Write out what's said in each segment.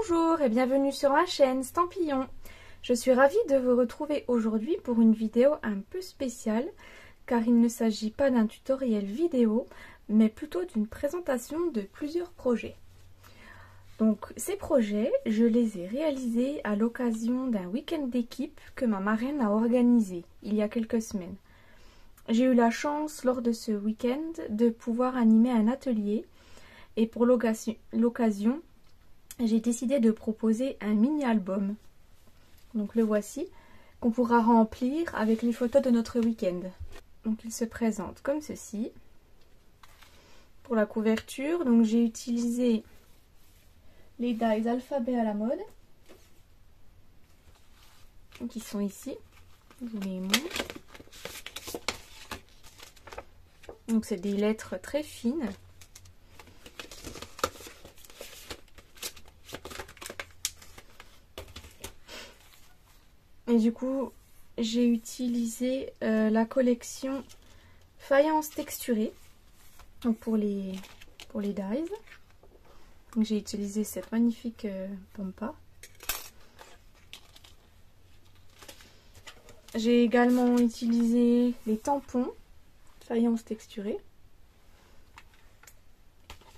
Bonjour et bienvenue sur ma chaîne Stampillon. Je suis ravie de vous retrouver aujourd'hui pour une vidéo un peu spéciale car il ne s'agit pas d'un tutoriel vidéo mais plutôt d'une présentation de plusieurs projets. Donc ces projets, je les ai réalisés à l'occasion d'un week-end d'équipe que ma marraine a organisé il y a quelques semaines. J'ai eu la chance lors de ce week-end de pouvoir animer un atelier et pour l'occasion, j'ai décidé de proposer un mini-album. Donc le voici, qu'on pourra remplir avec les photos de notre week-end. Donc il se présente comme ceci. Pour la couverture, donc j'ai utilisé les dies alphabet à la mode, qui sont ici. Je vous les montre. Donc c'est des lettres très fines. Et du coup, j'ai utilisé la collection faïence texturée donc pour les dies. J'ai utilisé cette magnifique pampa. J'ai également utilisé les tampons faïence texturée.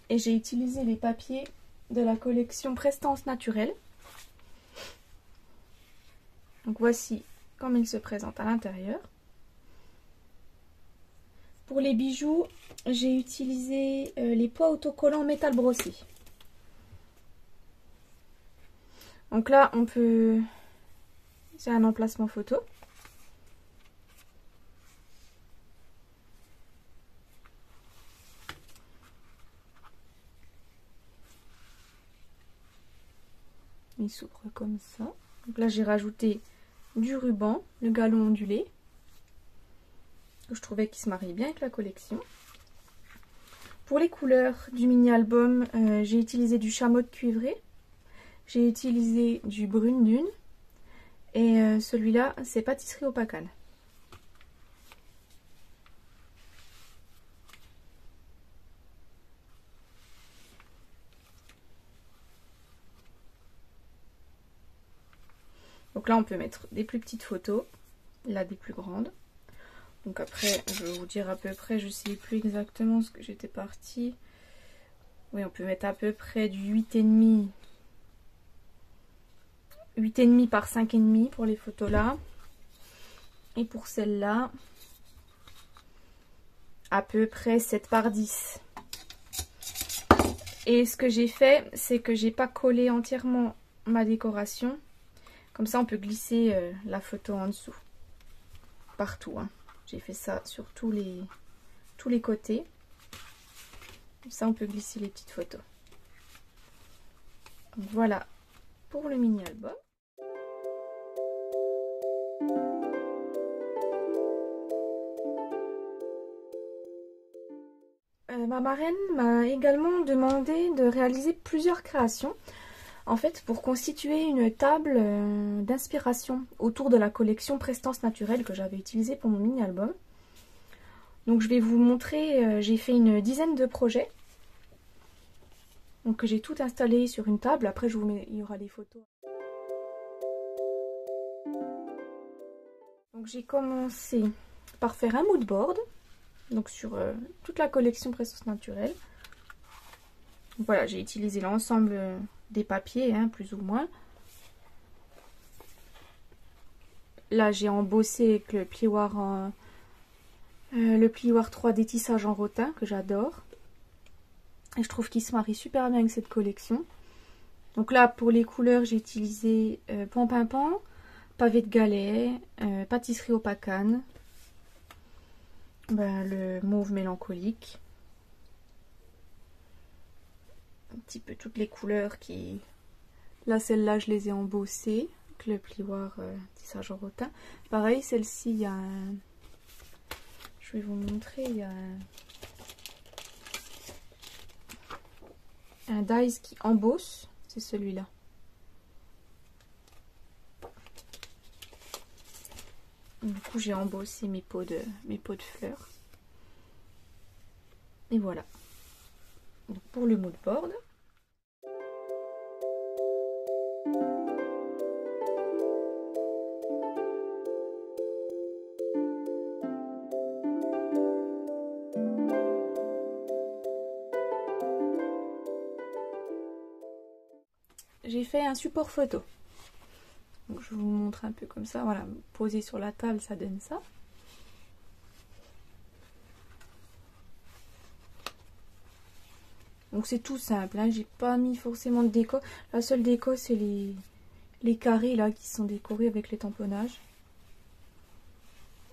Et j'ai utilisé les papiers de la collection Prestance Naturelle. Donc voici comme il se présente à l'intérieur. Pour les bijoux, j'ai utilisé les poids autocollants métal brossé. Donc là, on peut... C'est un emplacement photo. Il s'ouvre comme ça. Donc là, j'ai rajouté du ruban, le galon ondulé. Je trouvais qu'il se mariait bien avec la collection. Pour les couleurs du mini-album, j'ai utilisé du chamois cuivré. J'ai utilisé du brune dune. Et celui-là, c'est pâtisserie au pacane. Donc là, on peut mettre des plus petites photos. Là, des plus grandes. Donc après, je vais vous dire à peu près, je ne sais plus exactement ce que j'étais partie. Oui, on peut mettre à peu près du 8,5. 8,5 par 5,5 pour les photos là. Et pour celle-là, à peu près 7 par 10. Et ce que j'ai fait, c'est que j'ai pas collé entièrement ma décoration. Comme ça, on peut glisser la photo en dessous. Partout, hein. J'ai fait ça sur tous les côtés. Comme ça, on peut glisser les petites photos. Donc, voilà pour le mini-album. Ma marraine m'a également demandé de réaliser plusieurs créations. En fait, pour constituer une table d'inspiration autour de la collection Prestance Naturelle que j'avais utilisée pour mon mini-album. Donc je vais vous montrer, j'ai fait une dizaine de projets. Donc j'ai tout installé sur une table, après je vous mets, il y aura les photos. Donc j'ai commencé par faire un mood board, donc sur toute la collection Prestance Naturelle. Donc voilà, j'ai utilisé l'ensemble des papiers, hein, plus ou moins. Là, j'ai embossé avec le plioir 3D tissage en rotin, que j'adore. Et je trouve qu'il se marie super bien avec cette collection. Donc là, pour les couleurs, j'ai utilisé pan-pin-pan, pavé de galets, pâtisserie au pacane, le mauve mélancolique. Un petit peu toutes les couleurs qui... Là, celle-là, je les ai embossées. Avec le plioir tissage en rotin. Pareil, celle-ci, il y a un... Je vais vous montrer, il y a un dies qui embosse. C'est celui-là. Du coup, j'ai embossé mes pots de fleurs. Et voilà. Donc, pour le mood board. fait un support photo. Donc, je vous montre un peu comme ça. Voilà, posé sur la table, ça donne ça. Donc c'est tout simple, hein. J'ai pas mis forcément de déco. La seule déco, c'est les carrés là qui sont décorés avec les tamponnages.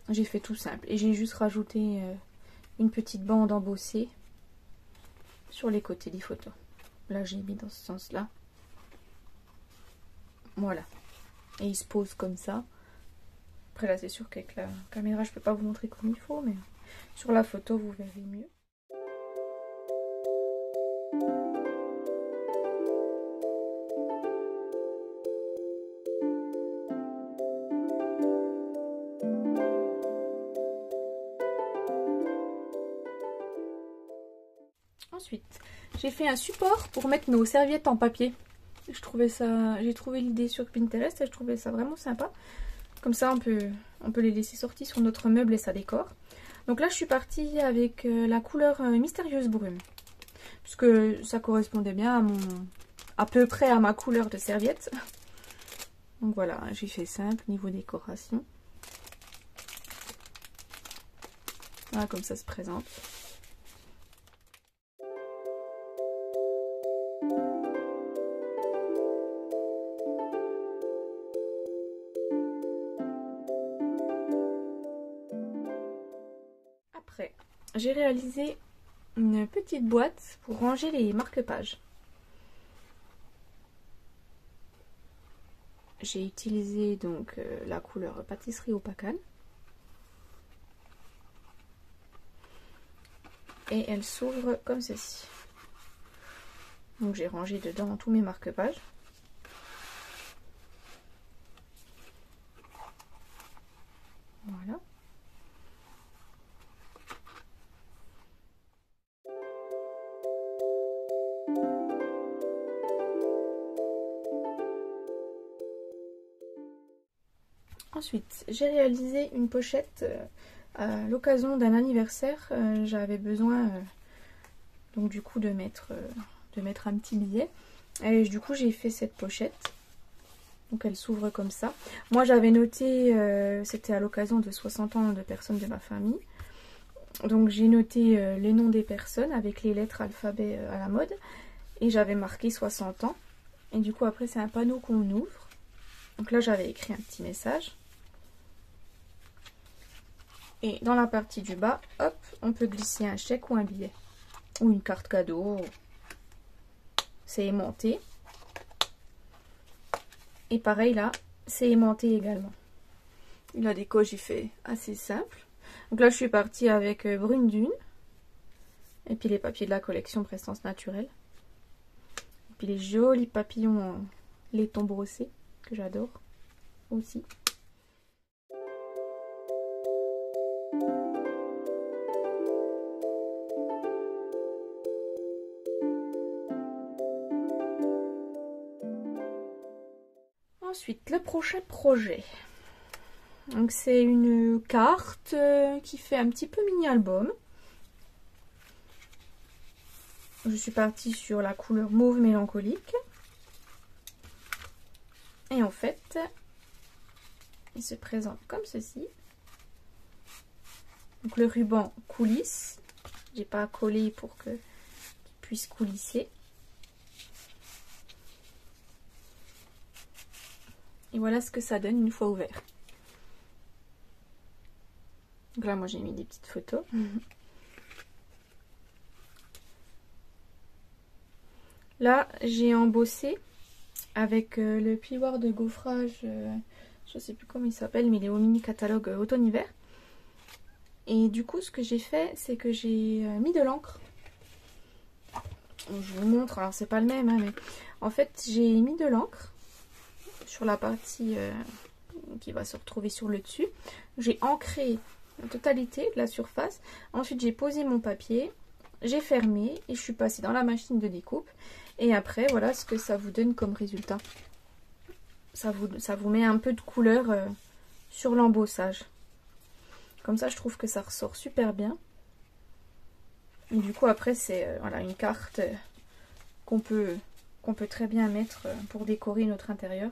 J'ai fait tout simple. Et j'ai juste rajouté une petite bande embossée sur les côtés des photos. Là, j'ai mis dans ce sens-là. Voilà. Et il se pose comme ça. Après là, c'est sûr qu'avec la caméra, je peux pas vous montrer comme il faut, mais sur la photo, vous verrez mieux. Ensuite, j'ai fait un support pour mettre nos serviettes en papier. J'ai trouvé l'idée sur Pinterest et je trouvais ça vraiment sympa. Comme ça, on peut les laisser sortis sur notre meuble et ça décore. Donc là, je suis partie avec la couleur Mystérieuse Brume. Puisque ça correspondait bien à peu près à ma couleur de serviette. Donc voilà, j'ai fait simple niveau décoration. Voilà comme ça se présente. Après, j'ai réalisé une petite boîte pour ranger les marque-pages. J'ai utilisé donc la couleur pâtisserie au Pacane. Et elle s'ouvre comme ceci. Donc j'ai rangé dedans tous mes marque-pages. Voilà. Ensuite, j'ai réalisé une pochette à l'occasion d'un anniversaire. J'avais besoin donc du coup de mettre un petit billet. Et du coup, j'ai fait cette pochette. Donc elle s'ouvre comme ça. Moi, j'avais noté, c'était à l'occasion de 60 ans de personnes de ma famille. Donc j'ai noté les noms des personnes avec les lettres alphabet à la mode. Et j'avais marqué 60 ans. Et du coup, après, c'est un panneau qu'on ouvre. Donc là, j'avais écrit un petit message. Et dans la partie du bas, hop, on peut glisser un chèque ou un billet. Ou une carte cadeau. C'est aimanté. Et pareil là, c'est aimanté également. La déco, j'ai fait assez simple. Donc là, je suis partie avec Brune Dune. Et puis les papiers de la collection Prestance Naturelle. Et puis les jolis papillons en laiton brossé, que j'adore aussi. Ensuite, le prochain projet. Donc c'est une carte qui fait un petit peu mini-album. Je suis partie sur la couleur mauve mélancolique. Et en fait, il se présente comme ceci. Donc le ruban coulisse. J'ai pas collé pour qu'il puisse coulisser. Et voilà ce que ça donne une fois ouvert. Donc là, moi j'ai mis des petites photos. Là, j'ai embossé avec le plioir de gaufrage. Je sais plus comment il s'appelle, mais il est au mini catalogue automne-hiver. Et du coup, ce que j'ai fait, c'est que j'ai mis de l'encre. Je vous montre, alors c'est pas le même, hein, mais en fait, j'ai mis de l'encre sur la partie qui va se retrouver sur le dessus. J'ai ancré la totalité de la surface. Ensuite, j'ai posé mon papier, j'ai fermé et je suis passée dans la machine de découpe. Et après, voilà ce que ça vous donne comme résultat. Ça vous met un peu de couleur sur l'embossage. Comme ça, je trouve que ça ressort super bien. Et du coup, après, c'est voilà, une carte qu'on peut qu'on peut très bien mettre pour décorer notre intérieur.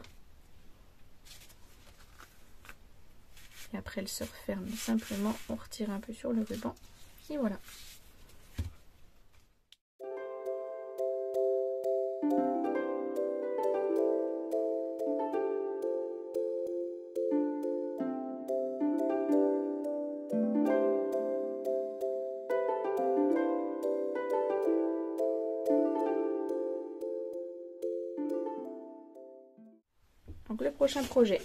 Et après elle se referme simplement, on retire un peu sur le ruban et voilà. Donc le prochain projet,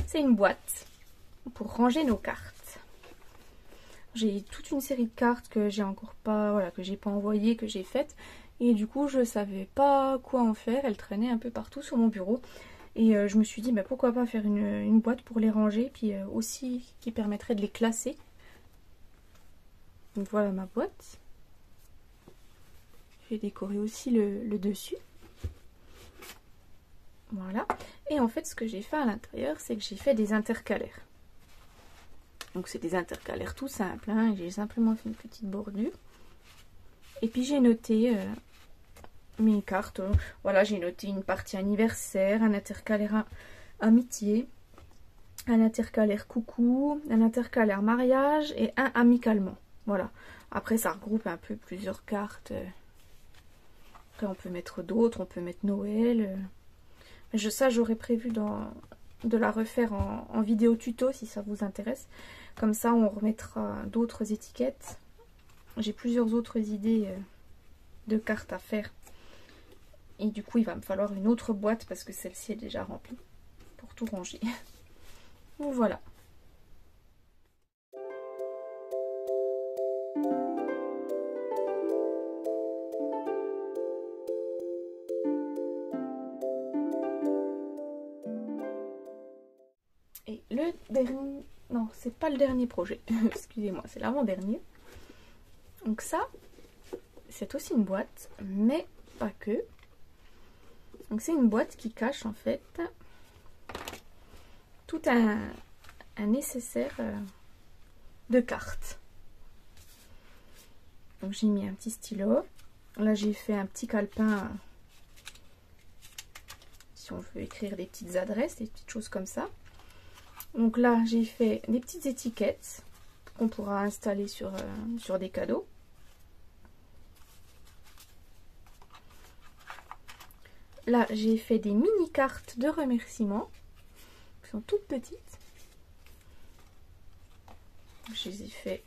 c'est une boîte pour ranger nos cartes. J'ai toute une série de cartes que j'ai encore pas, voilà, que j'ai pas envoyées, que j'ai faites. Et du coup, je savais pas quoi en faire. Elles traînaient un peu partout sur mon bureau. Et je me suis dit, bah, pourquoi pas faire une boîte pour les ranger. Puis aussi qui permettrait de les classer. Donc voilà ma boîte. J'ai décoré aussi le dessus. Voilà. Et en fait, ce que j'ai fait à l'intérieur, c'est que j'ai fait des intercalaires. Donc c'est des intercalaires tout simples, hein. J'ai simplement fait une petite bordure. Et puis j'ai noté mes cartes. Voilà, j'ai noté une partie anniversaire, un intercalaire amitié, un intercalaire coucou, un intercalaire mariage et un amicalement. Voilà. Après ça regroupe un peu plusieurs cartes. Après on peut mettre d'autres, on peut mettre Noël. Ça j'aurais prévu de la refaire en vidéo tuto si ça vous intéresse. Comme ça on remettra d'autres étiquettes. J'ai plusieurs autres idées de cartes à faire. Et du coup il va me falloir une autre boîte parce que celle-ci est déjà remplie pour tout ranger. Donc voilà. Et le dernier... Non, c'est pas le dernier projet. Excusez-moi, c'est l'avant-dernier. Donc ça, c'est aussi une boîte, mais pas que. Donc c'est une boîte qui cache en fait tout un nécessaire de cartes. Donc j'ai mis un petit stylo. Là j'ai fait un petit calepin si on veut écrire des petites adresses, des petites choses comme ça. Donc là j'ai fait des petites étiquettes qu'on pourra installer sur des cadeaux. Là j'ai fait des mini cartes de remerciements qui sont toutes petites. Je les ai fait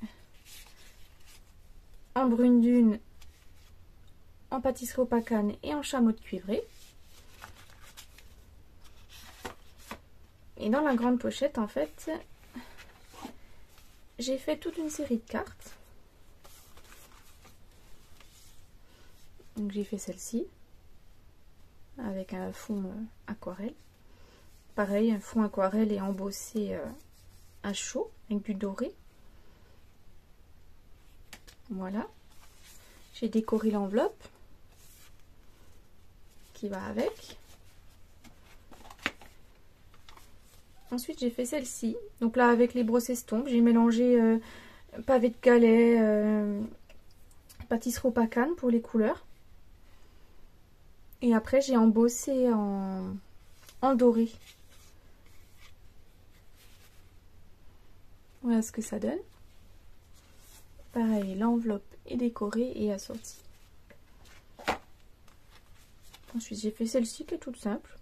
en brune dune, en pâtisserie au pacane et en chameau de cuivré. Et dans la grande pochette, en fait, j'ai fait toute une série de cartes. Donc j'ai fait celle-ci avec un fond aquarelle. Pareil, un fond aquarelle et embossé à chaud avec du doré. Voilà. J'ai décoré l'enveloppe qui va avec. Ensuite j'ai fait celle-ci. Donc là avec les brosses estompes, j'ai mélangé pavé de Calais, pâtisserie au pacane pour les couleurs. Et après j'ai embossé en doré. Voilà ce que ça donne. Pareil, l'enveloppe est décorée et assortie. Ensuite j'ai fait celle-ci qui est toute simple.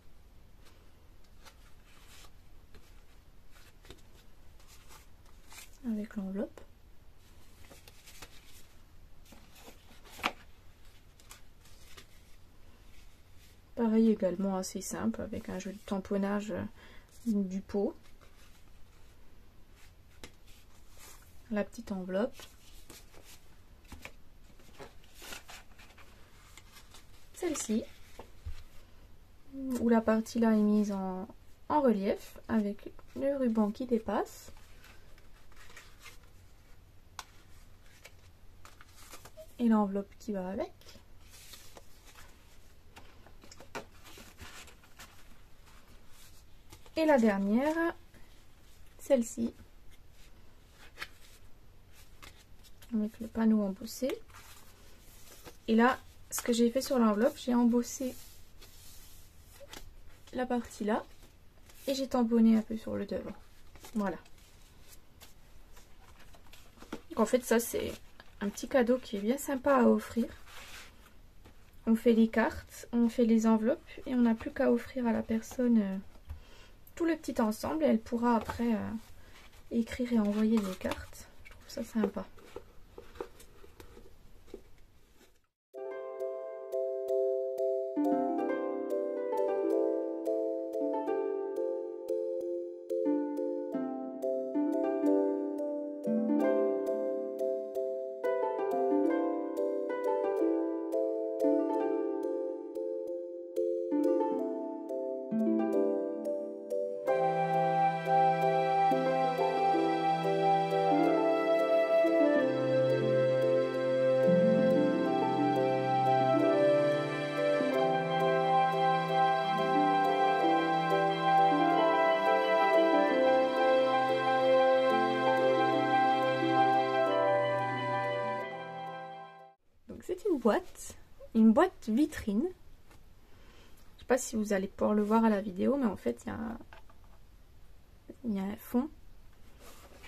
Avec l'enveloppe. Pareil également assez simple avec un joli tamponnage du pot. La petite enveloppe. Celle-ci où la partie là est mise en relief avec le ruban qui dépasse. Et l'enveloppe qui va avec. Et la dernière, celle-ci, avec le panneau embossé. Et là, ce que j'ai fait sur l'enveloppe, j'ai embossé la partie là et j'ai tamponné un peu sur le devant. Voilà. Donc en fait ça c'est un petit cadeau qui est bien sympa à offrir. On fait les cartes, on fait les enveloppes et on n'a plus qu'à offrir à la personne tout le petit ensemble et elle pourra après écrire et envoyer les cartes. Je trouve ça sympa. C'est une boîte vitrine. Je sais pas si vous allez pouvoir le voir à la vidéo, mais en fait il y a un fond.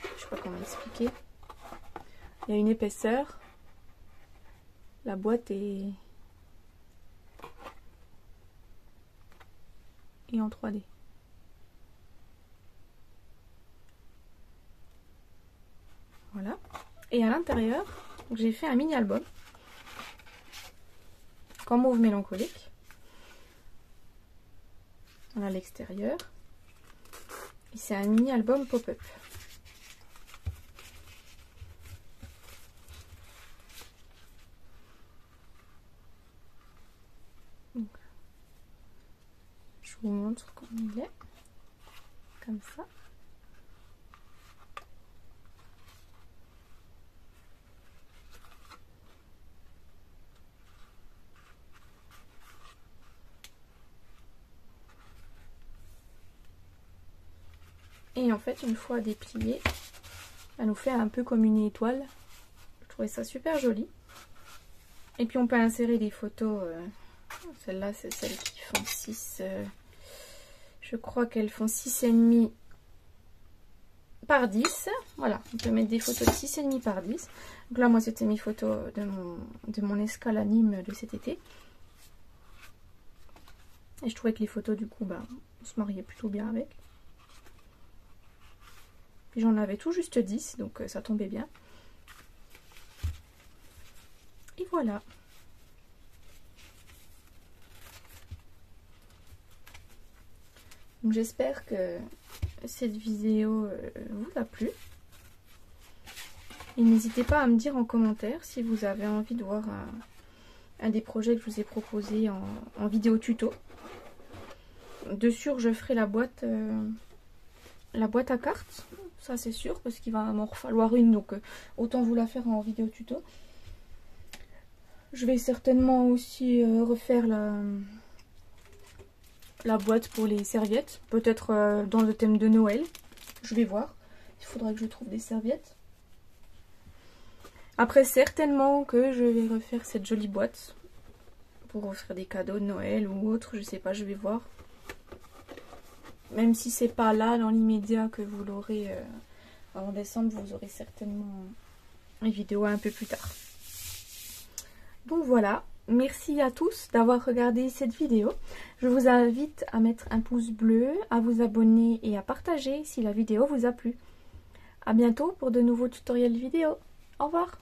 Je sais pas comment expliquer. Il y a une épaisseur. La boîte est en 3D. Voilà. Et à l'intérieur, j'ai fait un mini album. Comme Mauve mélancolique. Voilà l'extérieur. Et c'est un mini album pop-up. Je vous montre comment il est. Comme ça. Et en fait, une fois déplié, elle nous fait un peu comme une étoile. Je trouvais ça super joli. Et puis on peut insérer des photos. Celles-là, c'est celles qui font 6. Je crois qu'elles font 6,5 par 10. Voilà, on peut mettre des photos de 6,5 par 10. Donc là, moi, c'était mes photos de mon escale à Nîmes de cet été. Et je trouvais que les photos, du coup, on se mariait plutôt bien avec. J'en avais tout juste 10, donc ça tombait bien. Et voilà. Donc j'espère que cette vidéo vous a plu. Et n'hésitez pas à me dire en commentaire si vous avez envie de voir un des projets que je vous ai proposé en vidéo tuto. De sûr, je ferai la boîte à cartes. Ça c'est sûr, parce qu'il va m'en falloir une, donc autant vous la faire en vidéo tuto. Je vais certainement aussi refaire la boîte pour les serviettes, peut-être dans le thème de Noël. Je vais voir, il faudra que je trouve des serviettes. Après, certainement que je vais refaire cette jolie boîte pour offrir des cadeaux de Noël ou autre, je sais pas, je vais voir. Même si c'est pas là dans l'immédiat que vous l'aurez en décembre, vous aurez certainement une vidéo un peu plus tard. Donc voilà, merci à tous d'avoir regardé cette vidéo. Je vous invite à mettre un pouce bleu, à vous abonner et à partager si la vidéo vous a plu. A bientôt pour de nouveaux tutoriels vidéo. Au revoir.